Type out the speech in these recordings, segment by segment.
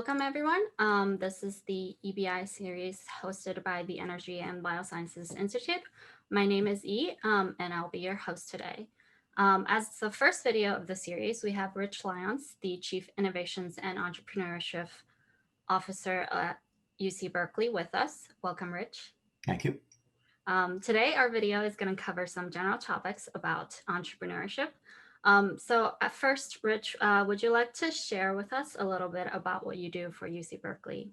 Welcome, everyone. This is the EBI series hosted by the Energy and Biosciences Institute. My name is Yi, and I'll be your host today. As the first video of the series, we have Rich Lyons, the Chief Innovations and Entrepreneurship Officer at UC Berkeley with us. Welcome, Rich. Thank you. Today, our video is going to cover some general topics about entrepreneurship. So at first, Rich, would you like to share with us a little bit about what you do for UC Berkeley?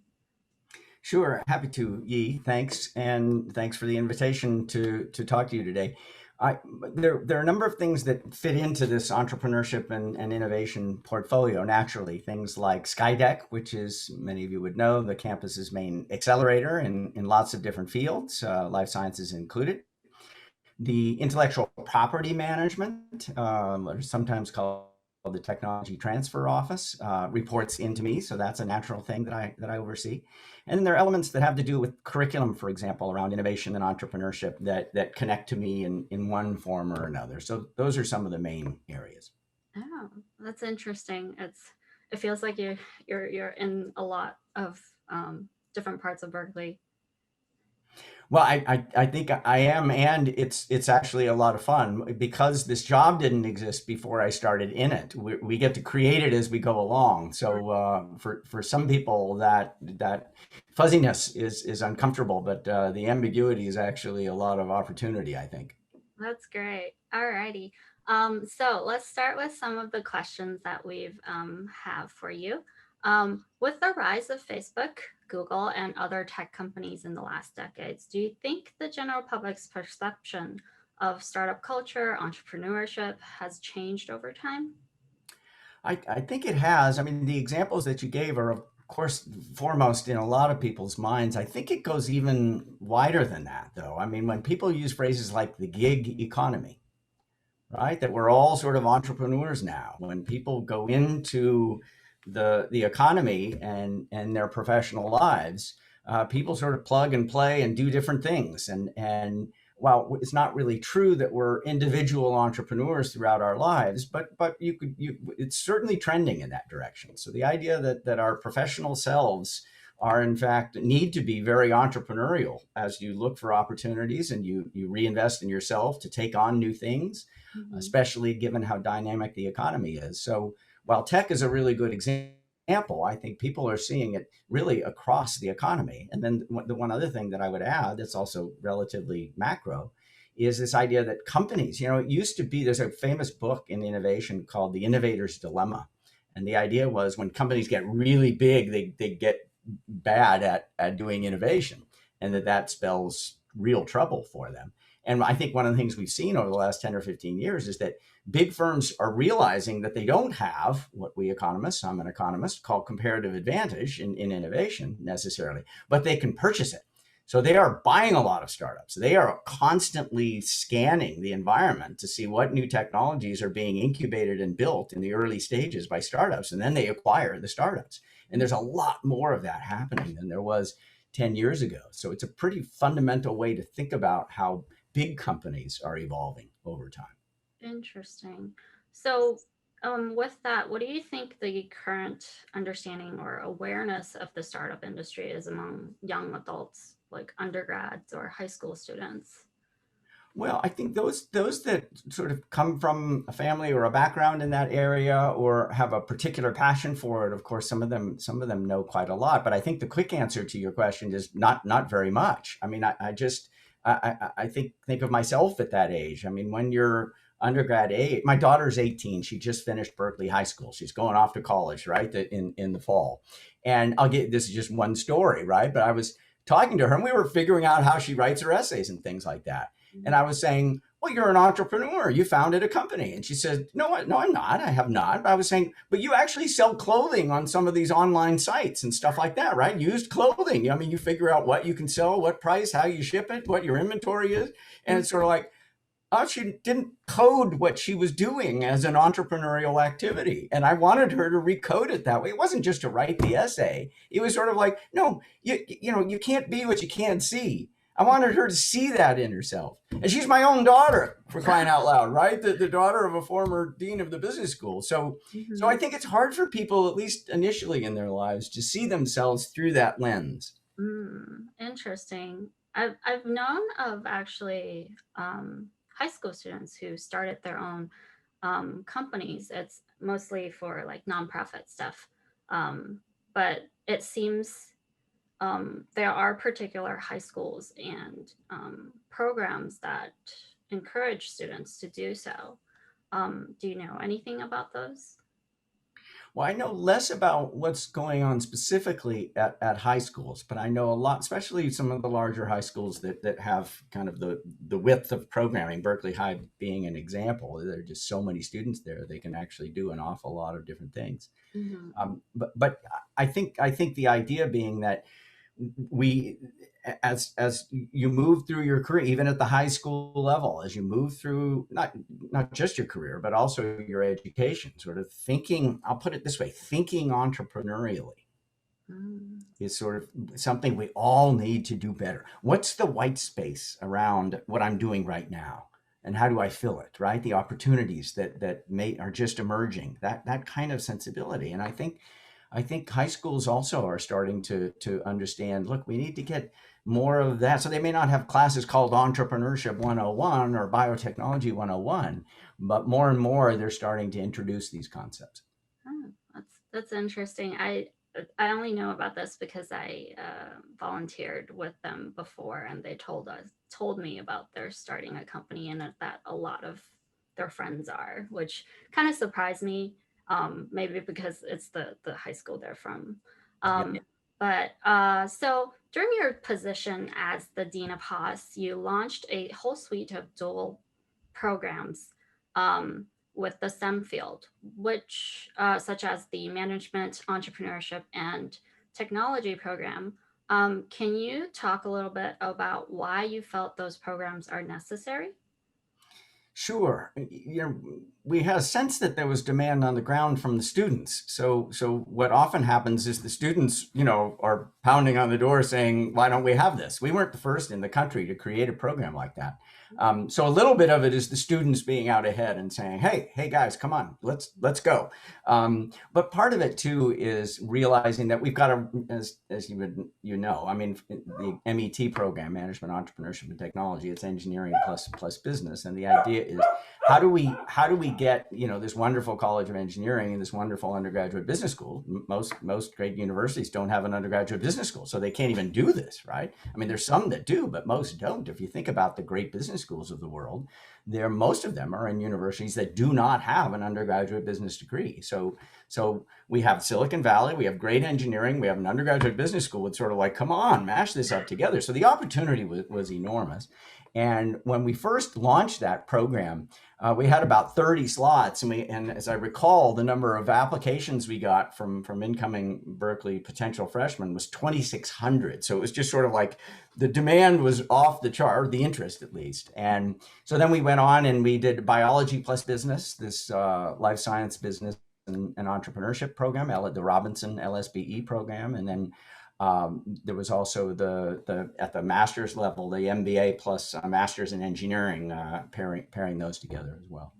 Sure, happy to, Yi. Thanks, and thanks for the invitation to talk to you today. There are a number of things that fit into this entrepreneurship and innovation portfolio naturally. Things like Skydeck, which is, many of you would know, the campus's main accelerator in lots of different fields, life sciences included. The intellectual property management, or sometimes called the technology transfer office, reports into me, so that's a natural thing that I oversee. And then there are elements that have to do with curriculum, for example, around innovation and entrepreneurship that connect to me in one form or another. So those are some of the main areas. Oh, that's interesting. It feels like you're in a lot of different parts of Berkeley. Well, I think I am, and it's actually a lot of fun because this job didn't exist before I started in it. We get to create it as we go along. So for some people, that fuzziness is uncomfortable, but the ambiguity is actually a lot of opportunity, I think. That's great. All righty. So let's start with some of the questions that we've have for you. With the rise of Facebook, Google, and other tech companies in the last decades, do you think the general public's perception of startup culture, entrepreneurship has changed over time? I think it has. I mean, the examples that you gave are, of course, foremost in a lot of people's minds. I think it goes even wider than that, though. I mean, when people use phrases like the gig economy, right, that we're all sort of entrepreneurs now, when people go into the economy and their professional lives, people sort of plug and play and do different things. And while it's not really true that we're individual entrepreneurs throughout our lives, but it's certainly trending in that direction. So the idea that our professional selves are in fact need to be very entrepreneurial as you look for opportunities and you reinvest in yourself to take on new things, especially given how dynamic the economy is. So while tech is a really good example, I think people are seeing it really across the economy. And then the one other thing that I would add that's also relatively macro is this idea that companies, it used to be, there's a famous book in innovation called The Innovator's Dilemma. And the idea was when companies get really big, they get bad at doing innovation, and that spells real trouble for them. And I think one of the things we've seen over the last 10 or 15 years is that big firms are realizing that they don't have what we economists, I'm an economist, call comparative advantage in innovation necessarily, but they can purchase it. So they are buying a lot of startups. They are constantly scanning the environment to see what new technologies are being incubated and built in the early stages by startups, and then they acquire the startups. And there's a lot more of that happening than there was 10 years ago. So it's a pretty fundamental way to think about how big companies are evolving over time. Interesting. So with that, what do you think the current understanding or awareness of the startup industry is among young adults, like undergrads or high school students? Well, I think those that sort of come from a family or a background in that area or have a particular passion for it, of course, some of them know quite a lot. But I think the quick answer to your question is not very much. I mean, I think of myself at that age. I mean, when you're undergrad age, my daughter's 18. She just finished Berkeley High School. She's going off to college, right, in the fall. And this is just one story, right? But I was talking to her and we were figuring out how she writes her essays and things like that. And I was saying, well, you're an entrepreneur. You founded a company. And she said, no, I'm not. I have not. But I was saying, but you actually sell clothing on some of these online sites and stuff like that, right? Used clothing. I mean, you figure out what you can sell, what price, how you ship it, what your inventory is. And it's sort of like, oh, she didn't code what she was doing as an entrepreneurial activity. And I wanted her to recode it that way. It wasn't just to write the essay. It was sort of like, no, you can't be what you can't see. I wanted her to see that in herself. And she's my own daughter, for crying out loud, right? The daughter of a former dean of the business school. So I Mhm. think it's hard for people, at least initially in their lives, to see themselves through that lens. Interesting. I've known of actually high school students who started their own companies. It's mostly for like nonprofit stuff, um, but it seems there are particular high schools and programs that encourage students to do so. Do you know anything about those? Well, I know less about what's going on specifically at high schools, but I know a lot, especially some of the larger high schools that have kind of the width of programming, Berkeley High being an example. There are just so many students there, they can actually do an awful lot of different things. Hmm. But I think the idea being that we as you move through your career, even at the high school level, as you move through not just your career but also your education, sort of thinking, I'll put it this way, thinking entrepreneurially Mm. is sort of something we all need to do better. What's the white space around what I'm doing right now, and how do I fill it, right? The opportunities that may are just emerging, that kind of sensibility. And I think high schools also are starting to understand, look, we need to get more of that. So they may not have classes called Entrepreneurship 101 or Biotechnology 101, but more and more they're starting to introduce these concepts. Oh, that's interesting. I only know about this because I volunteered with them before, and they told me about their starting a company, and that a lot of their friends are, which kind of surprised me. Maybe because it's the high school they're from. Yep. But so during your position as the dean of Haas, you launched a whole suite of dual programs. With the STEM field, which such as the management, entrepreneurship, and technology program. Can you talk a little bit about why you felt those programs are necessary? Sure. We had a sense that there was demand on the ground from the students. So what often happens is the students, are pounding on the door saying, "Why don't we have this?" We weren't the first in the country to create a program like that. So a little bit of it is the students being out ahead and saying, "Hey guys, come on, let's go." But part of it too is realizing that we've got to, as I mean, the MET program, Management, Entrepreneurship, and Technology, it's engineering plus business, and the idea is how do we get this wonderful College of Engineering and this wonderful undergraduate business school. Most great universities don't have an undergraduate business school, so they can't even do this, right? I mean, there's some that do, but most don't. If you think about the great business schools of the world, most of them are in universities that do not have an undergraduate business degree. So we have Silicon Valley, we have great engineering, we have an undergraduate business school. It's sort of like, come on, mash this up together. So the opportunity was enormous. And when we first launched that program, we had about 30 slots, and as I recall, the number of applications we got from incoming Berkeley potential freshmen was 2,600. So it was just sort of like the demand was off the chart, or the interest at least. And so then we went on and we did biology plus business, this life science business and entrepreneurship program, the Robinson LSBE program, and then there was also the at the master's level, the MBA plus master's in engineering, pairing those together as well.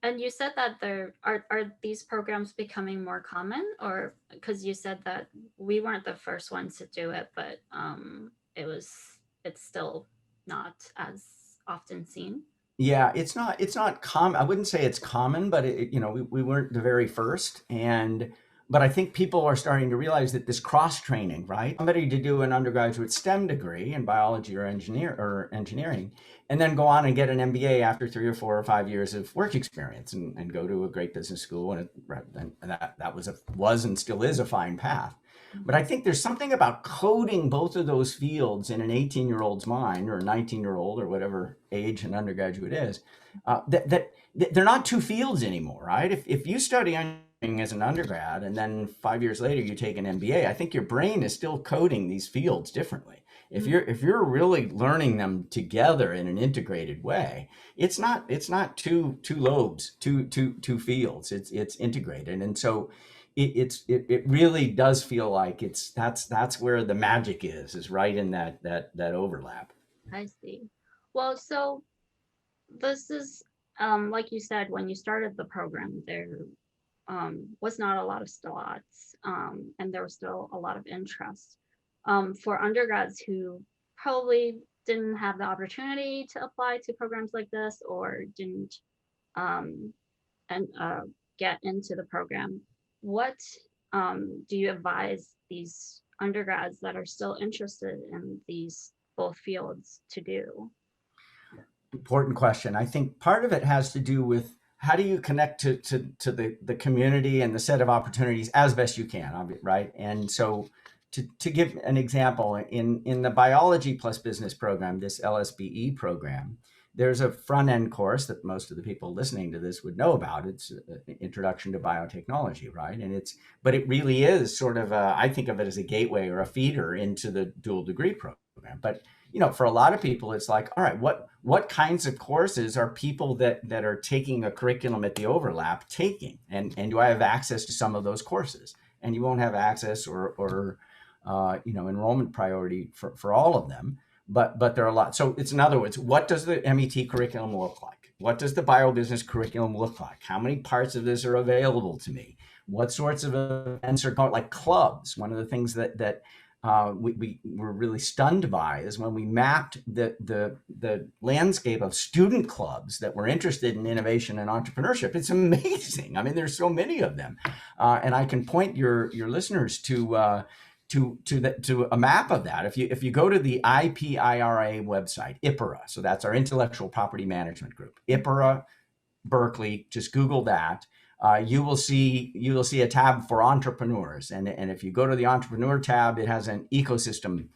And you said that are these programs becoming more common, or because you said that we weren't the first ones to do it, but it's still not as often seen. Yeah, it's not common. I wouldn't say it's common, but we weren't the very first. But I think people are starting to realize that this cross training, right? Somebody to do an undergraduate STEM degree in biology or engineering, and then go on and get an MBA after 3 or 4 or 5 years of work experience, and go to a great business school, and that was and still is a fine path. But I Mhm. think there's something about coding both of those fields in an 18-year-old's mind, or a 19-year-old, or whatever age an undergraduate is, that they're not two fields anymore, right? If you study engineering as an undergrad and then 5 years later you take an MBA, I think your brain is still coding these fields differently. If you're really learning them together in an integrated way, it's not two lobes, two fields. It's integrated. And so it really does feel like that's where the magic is right in that overlap. I see. Well, so this is, like you said, when you started the program, there was not a lot of slots, and there was still a lot of interest for undergrads who probably didn't have the opportunity to apply to programs like this or didn't um, and get into the program. What do you advise these undergrads that are still interested in these both fields to do? Important question. I think part of it has to do with how do you connect to the community and the set of opportunities as best you can, right? And so to give an example, in the biology plus business program, this LSBE program, there's a front end course that most of the people listening to this would know about. It's Introduction to Biotechnology, right? But it really is sort of I think of it as a gateway or a feeder into the dual degree program. But for a lot of people, it's like, all right, what kinds of courses are people that are taking a curriculum at the overlap taking, and do I have access to some of those courses? And you won't have access or enrollment priority for all of them, but there are a lot. So it's, in other words, what does the MET curriculum look like? What does the biobusiness curriculum look like? How many parts of this are available to me? What sorts of events are going, like clubs? One of the things that we were really stunned by is when we mapped the landscape of student clubs that were interested in innovation and entrepreneurship. It's amazing. I mean, there's so many of them, and I can point your listeners to a map of that. If you go to the IPIRA website, IPIRA, so that's our Intellectual Property Management Group, IPIRA Berkeley, just Google that. You will see a tab for entrepreneurs, and if you go to the entrepreneur tab, it has an ecosystem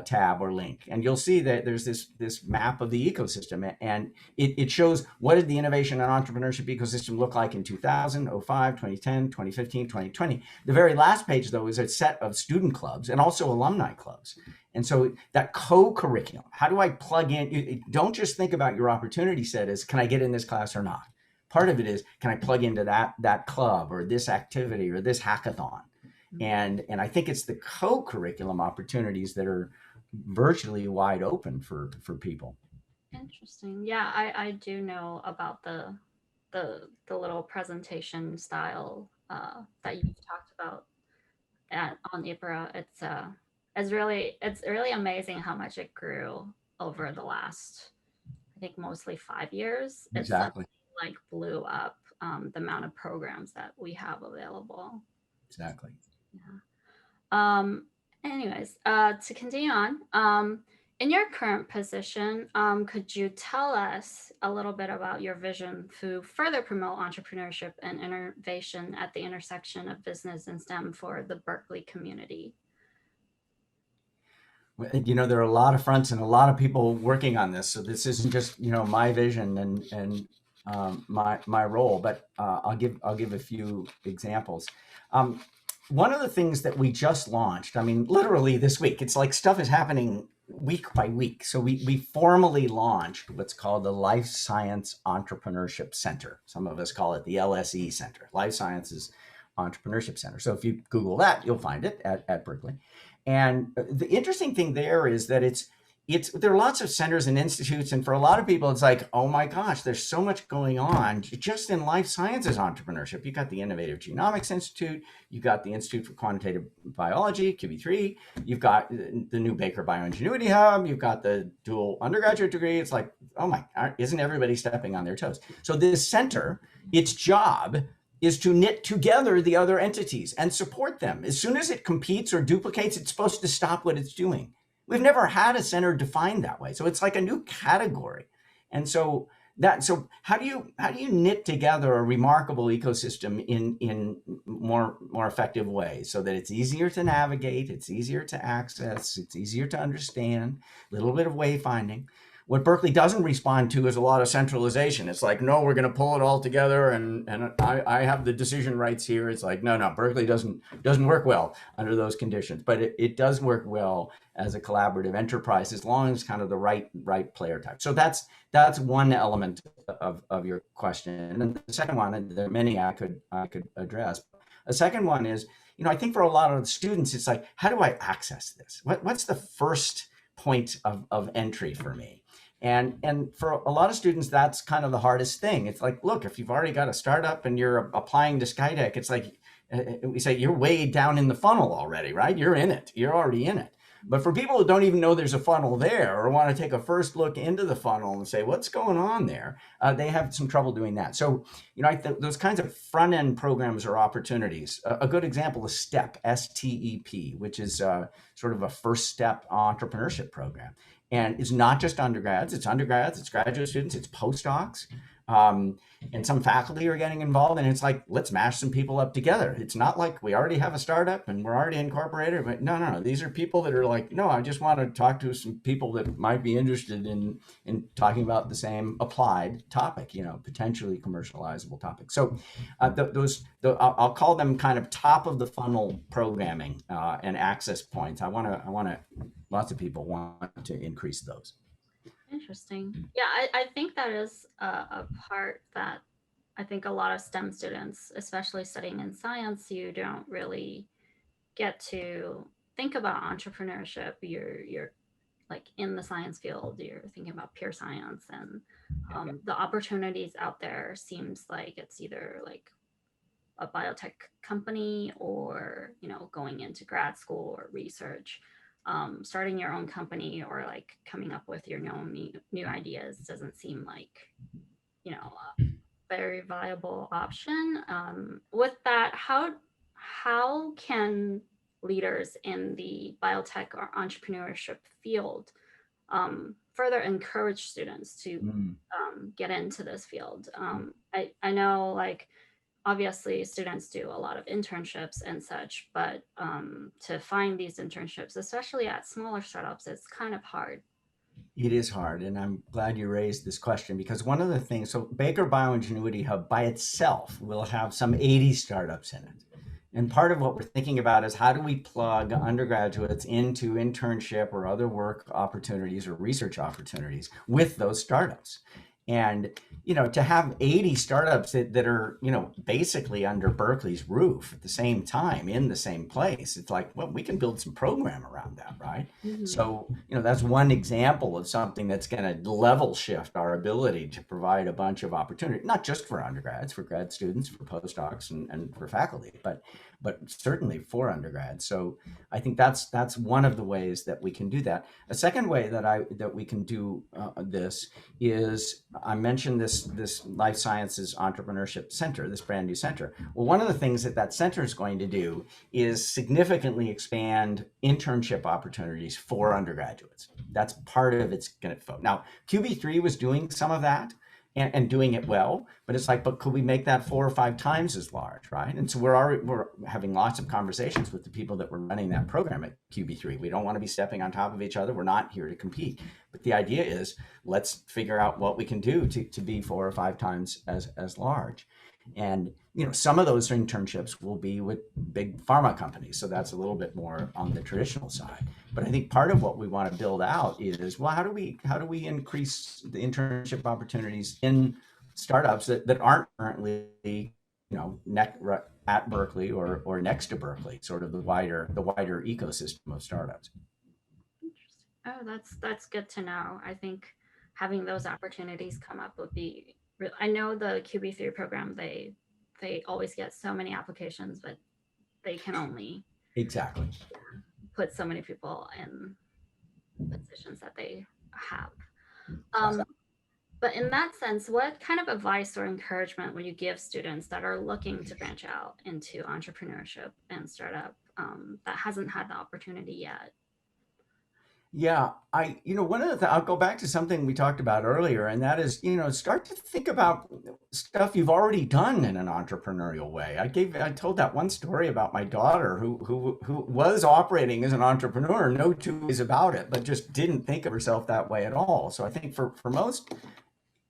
tab or link, and you'll see that there's this map of the ecosystem, and it shows what did the innovation and entrepreneurship ecosystem look like in 2000, 05, 2010, 2015, 2020. The very last page, though, is a set of student clubs and also alumni clubs. And so that co-curriculum, how do I plug in? Don't just think about your opportunity set as, can I get in this class or not? Part of it is, can I plug into that club or this activity or this hackathon? And I think it's the co-curriculum opportunities that are virtually wide open for people. Interesting. Yeah, I do know about the little presentation style that you've talked about on IPRA. It's really amazing how much it grew over the last, I think, mostly 5 years. It suddenly Exactly. like blew up the amount of programs that we have available. Exactly. Yeah. Anyways, to continue on, in your current position, could you tell us a little bit about your vision to further promote entrepreneurship and innovation at the intersection of business and STEM for the Berkeley community? There are a lot of fronts and a lot of people working on this. So this isn't just, my vision and my role, but I'll give a few examples. One of the things that we just launched, I mean, literally this week, it's like stuff is happening week by week. So we formally launched what's called the Life Science Entrepreneurship Center. Some of us call it the LSE Center, Life Sciences Entrepreneurship Center. So if you Google that, you'll find it at Berkeley. And the interesting thing there is that there are lots of centers and institutes, and for a lot of people, it's like, oh my gosh, there's so much going on just in life sciences entrepreneurship. You got the Innovative Genomics Institute, you got the Institute for Quantitative Biology, QB3, you've got the new Baker Bioingenuity Hub, you've got the dual undergraduate degree. It's like, oh my, isn't everybody stepping on their toes? So this center, its job is to knit together the other entities and support them. As soon as it competes or duplicates, it's supposed to stop what it's doing. We've never had a center defined that way. So it's like a new category. And so how do you knit together a remarkable ecosystem in more effective ways so that it's easier to navigate, it's easier to access, it's easier to understand, a little bit of wayfinding. What Berkeley doesn't respond to is a lot of centralization. It's like, no, we're going to pull it all together, and I have the decision rights here. It's like, no, Berkeley doesn't work well under those conditions, but it does work well as a collaborative enterprise as long as kind of the right player type. So that's one element of your question. And then the second one, and there are many I could address. A second one is, I think for a lot of the students, it's like, how do I access this? What's the first point of entry for me? And for a lot of students, that's kind of the hardest thing. It's like, look, if you've already got a startup and you're applying to Skydeck, it's like we say you're way down in the funnel already, right? You're in it. You're already in it. But for people who don't even know there's a funnel there or want to take a first look into the funnel and say, what's going on there? They have some trouble doing that. So, those kinds of front end programs or opportunities. A good example is STEP, STEP, which is sort of a first step entrepreneurship program. And it's not just undergrads, it's graduate students, it's postdocs. Um, and some faculty are getting involved, and it's like, let's mash some people up together. It's not like we already have a startup and we're already incorporated, but no. These are people that are like, no, I just want to talk to some people that might be interested in talking about the same applied topic, potentially commercializable topic. So I'll call them kind of top of the funnel programming and access points. I want to. Lots of people want to increase those. Interesting. Yeah, I think that is a part that I think a lot of STEM students, especially studying in science, you don't really get to think about entrepreneurship. You're like in the science field, you're thinking about pure science, and the opportunities out there seems like it's either like a biotech company or going into grad school or research. Starting your own company or like coming up with your own new ideas doesn't seem like a very viable option. With that, how can leaders in the biotech or entrepreneurship field further encourage students to get into this field? I know, like, obviously students do a lot of internships and such, but to find these internships, especially at smaller startups, it's kind of hard. It is hard, and I'm glad you raised this question because one of the things, so Baker Bioingenuity Hub by itself will have some 80 startups in it. And part of what we're thinking about is how do we plug undergraduates into internship or other work opportunities or research opportunities with those startups. And, to have 80 startups that are, basically under Berkeley's roof at the same time in the same place, it's like, well, we can build some program around that, right? Mm-hmm. So, that's one example of something that's going to level shift our ability to provide a bunch of opportunity, not just for undergrads, for grad students, for postdocs, and for faculty, but certainly for undergrads. So I think that's one of the ways that we can do that. A second way that we can do this is, I mentioned this Life Sciences Entrepreneurship Center, this brand new center. Well, one of the things that center is going to do is significantly expand internship opportunities for undergraduates. That's part of its going to focus. Now, QB3 was doing some of that and doing it well, but it's like, but could we make that 4 or 5 times as large, right? And so we're having lots of conversations with the people that were running that program at QB3. We don't want to be stepping on top of each other. We're not here to compete. But the idea is, let's figure out what we can do to be 4 or 5 times as large. And some of those internships will be with big pharma companies, so that's a little bit more on the traditional side. But I think part of what we want to build out is, well, how do we increase the internship opportunities in startups that aren't currently at Berkeley or next to Berkeley, sort of the wider ecosystem of startups. Oh, that's good to know. I think having those opportunities come up would be real. I know the QB3 program, they always get so many applications, but they can only Exactly put so many people in positions that they have. Um, but in that sense, what kind of advice or encouragement would you give students that are looking to branch out into entrepreneurship and startup that hasn't had the opportunity yet? Yeah, one of the I'll go back to something we talked about earlier, and that is, start to think about stuff you've already done in an entrepreneurial way. I told that one story about my daughter who was operating as an entrepreneur, no two ways about it, but just didn't think of herself that way at all. So I think for most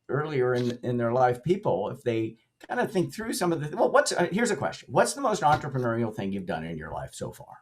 earlier in their life people, if they kind of think through some of the, well, here's a question: what's the most entrepreneurial thing you've done in your life so far?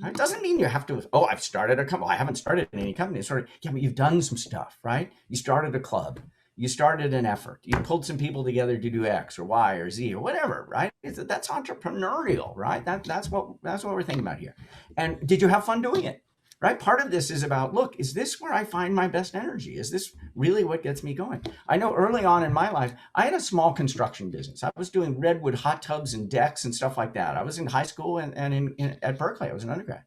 It doesn't mean you have to, oh, I've started a company. I haven't started any company. Sort of, yeah, but you've done some stuff, right? You started a club. You started an effort. You pulled some people together to do X or Y or Z or whatever, right? That's entrepreneurial, right? That's what we're thinking about here. And did you have fun doing it? Right? Part of this is about, look, is this where I find my best energy? Is this really what gets me going? I know early on in my life, I had a small construction business. I was doing redwood hot tubs and decks and stuff like that. I was in high school and at Berkeley. I was an undergrad.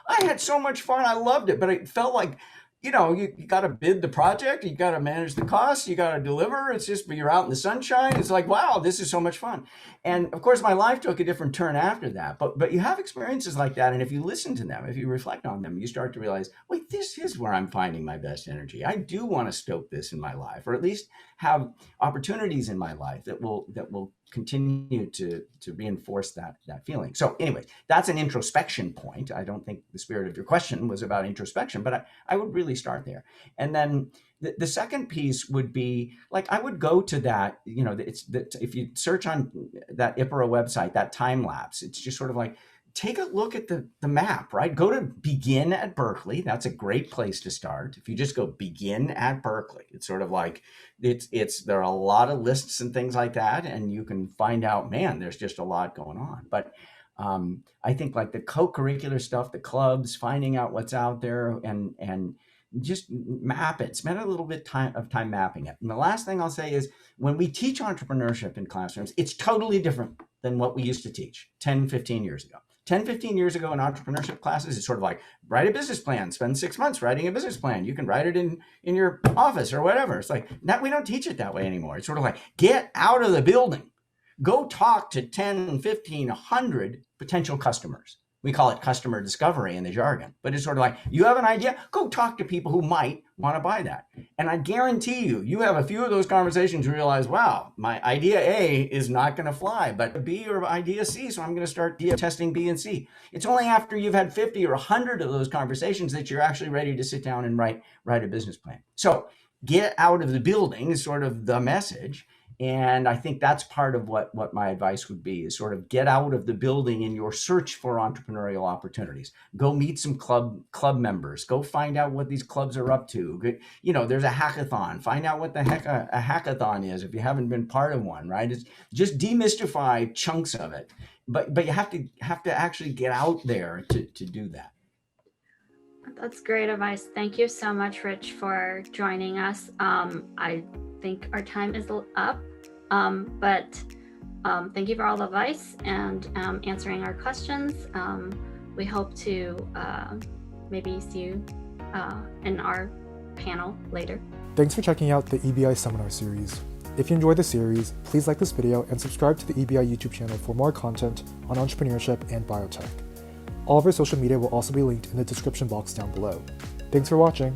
I had so much fun. I loved it, but it felt like, you got to bid the project, you got to manage the costs, you got to deliver. It's just, you're out in the sunshine. It's like, wow, this is so much fun. And of course, my life took a different turn after that. But you have experiences like that. And if you listen to them, if you reflect on them, you start to realize, wait, this is where I'm finding my best energy. I do want to stoke this in my life, or at least have opportunities in my life that will continue to reinforce that feeling. So anyway, that's an introspection point. I don't think the spirit of your question was about introspection, but I would really start there. And then the second piece would be, like, I would go to that, if you search on that IPRA website, that time lapse, it's just sort of like, take a look at the map, right? Go to Begin at Berkeley. That's a great place to start. If you just go Begin at Berkeley, it's sort of like, there are a lot of lists and things like that. And you can find out, man, there's just a lot going on. But I think like the co-curricular stuff, the clubs, finding out what's out there and just map it, spend a little bit of time mapping it. And the last thing I'll say is, when we teach entrepreneurship in classrooms, it's totally different than what we used to teach 10, 15 years ago. 10, 15 years ago in entrepreneurship classes, it's sort of like, write a business plan, spend 6 months writing a business plan. You can write it in your office or whatever. It's like, we don't teach it that way anymore. It's sort of like, get out of the building. Go talk to 10, 15, 100 potential customers. We call it customer discovery in the jargon, but it's sort of like, you have an idea, go talk to people who might want to buy that. And I guarantee you have a few of those conversations and realize, wow, my idea A is not going to fly, but B or idea C, so I'm going to start testing B and C. It's only after you've had 50 or 100 of those conversations that you're actually ready to sit down and write a business plan. So get out of the building is sort of the message. And I think that's part of what my advice would be, is sort of get out of the building in your search for entrepreneurial opportunities. Go meet some club members. Go find out what these clubs are up to. There's a hackathon. Find out what the heck a hackathon is if you haven't been part of one, right? It's just demystify chunks of it. But you have to actually get out there to do that. That's great advice. Thank you so much, Rich, for joining us. I think our time is up, but thank you for all the advice and answering our questions. We hope to maybe see you in our panel later. Thanks for checking out the EBI seminar series. If you enjoyed the series, please like this video and subscribe to the EBI YouTube channel for more content on entrepreneurship and biotech. All of our social media will also be linked in the description box down below. Thanks for watching.